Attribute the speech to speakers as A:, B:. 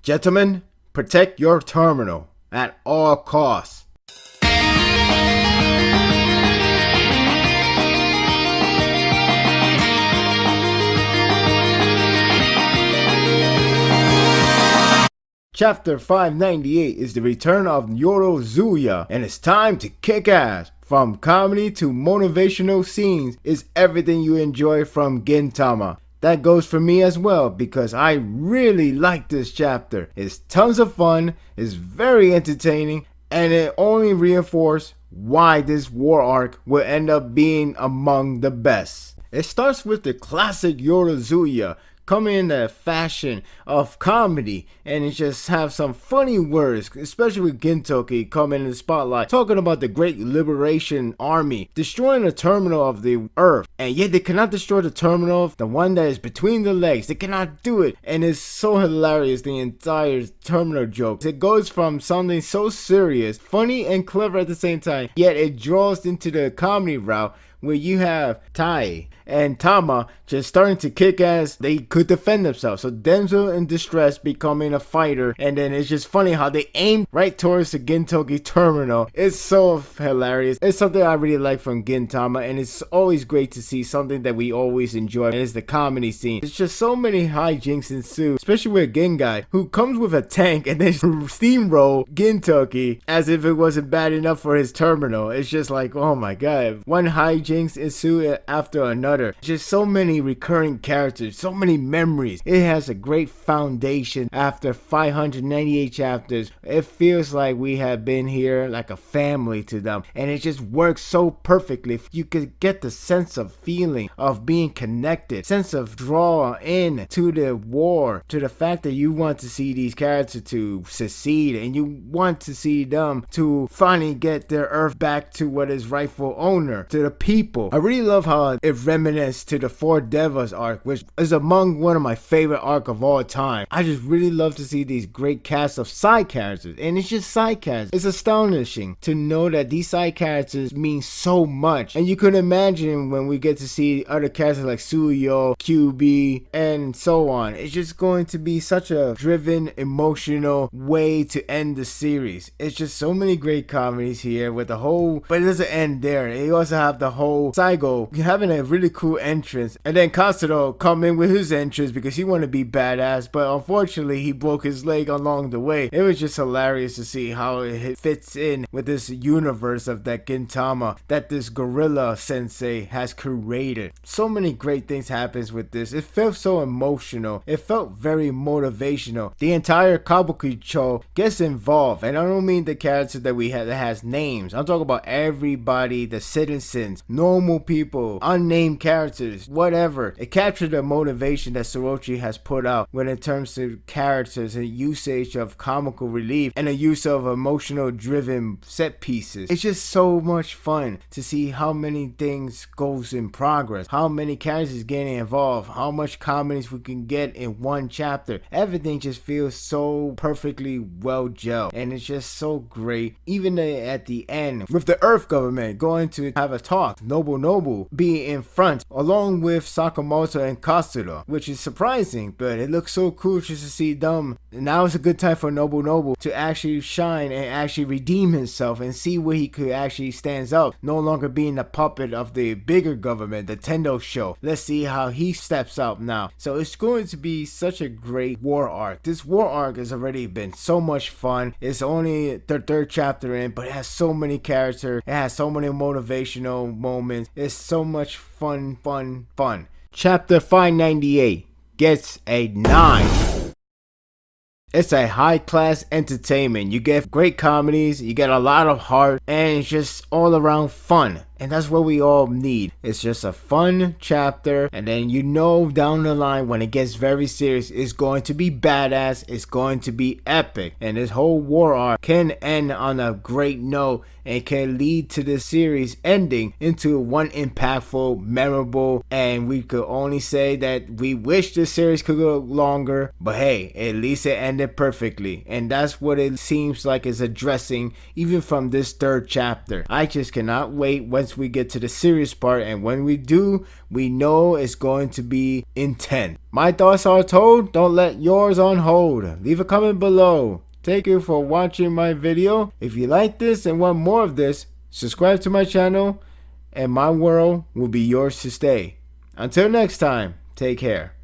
A: Gentlemen, protect your terminal at all costs. Chapter 598 is the return of Yorozuya, and it's time to kick ass. From comedy to motivational scenes is everything you enjoy from Gintama. That goes for me as well because I really like this chapter. It's tons of fun, it's very entertaining, and it only reinforces why this war arc will end up being among the best. It starts with the classic Yorozuya coming in the fashion of comedy, and it just have some funny words, especially with Gintoki coming in the spotlight, talking about the Great Liberation Army destroying the terminal of the Earth, and yet they cannot destroy the terminal, the one that is between the legs. They cannot do it, and it's so hilarious, the entire terminal joke. It goes from something so serious, funny and clever at the same time, yet it draws into the comedy route, where you have Tai and Tama just starting to kick ass. They could defend themselves. So Denzel in distress becoming a fighter. And then it's just funny how they aim right towards the Gintoki terminal. It's so hilarious. It's something I really like from Gintama. And it's always great to see something that we always enjoy. And it's the comedy scene. It's just so many hijinks ensue. Especially with Gengai, who comes with a tank and then steamroll Gintoki as if it wasn't bad enough for his terminal. It's just like, oh my god. One hijinks ensue after another. Just so many recurring characters, so many memories. It has a great foundation after 598 chapters. It feels like we have been here like a family to them, and it just works so perfectly. You could get the sense of feeling of being connected, sense of draw in to the war, to the fact that you want to see these characters to succeed, and you want to see them to finally get their Earth back to what is rightful owner, to the people. I really love how it reminisces to the Four Devas arc, which is among one of my favorite arc of all time. I just really love to see these great casts of side characters, and it's just side characters. It's astonishing to know that these side characters mean so much, and you could imagine when we get to see other characters like Suyo, QB, and so on. It's just going to be such a driven, emotional way to end the series. It's just so many great comedies here with the whole, but it doesn't end there. You also have the whole Saigo having a really cool entrance, and then Katsudo come in with his entrance because he wanted to be badass, but unfortunately he broke his leg along the way. It was just hilarious to see how it fits in with this universe of that Gintama that this gorilla sensei has created. So many great things happens with this. It felt so emotional. It felt very motivational. The entire Kabukicho gets involved, and I don't mean the character that we had that has names. I'm talking about everybody, the citizens, normal people, unnamed characters, whatever. It captured the motivation that Sorochi has put out when it comes to characters and usage of comical relief and the use of emotional driven set pieces. It's just so much fun to see how many things goes in progress, how many characters getting involved, how much comedies we can get in one chapter. Everything just feels so perfectly well gelled, and it's just so great. Even at the end with the Earth government going to have a talk, Nobu be in front along with Sakamoto and Katsura, which is surprising, but it looks so cool just to see them. Now is a good time for Nobu to actually shine and actually redeem himself and see where he could actually stands out, no longer being the puppet of the bigger government, the Tendo show. Let's see how he steps out now. So it's going to be such a great war arc. This war arc has already been so much fun. It's only the third chapter in, but it has so many characters. It has so many motivational moments. It's so much fun. Chapter 598 gets a 9. It's a high-class entertainment. You get great comedies, you get a lot of heart, and it's just all around fun. And that's what we all need. It's just a fun chapter, and then you know down the line when it gets very serious, it's going to be badass, it's going to be epic. And this whole war arc can end on a great note and can lead to the series ending into one impactful, memorable, and we could only say that we wish the series could go longer, but hey, at least it ended perfectly. And that's what it seems like is addressing even from this third chapter. I just cannot wait once once we get to the serious part, and when we do, we know it's going to be intense. My thoughts are told, don't let yours on hold. Leave a comment below. Thank you for watching my video. If you like this and want more of this, subscribe to my channel and my world will be yours to stay. Until next time, take care.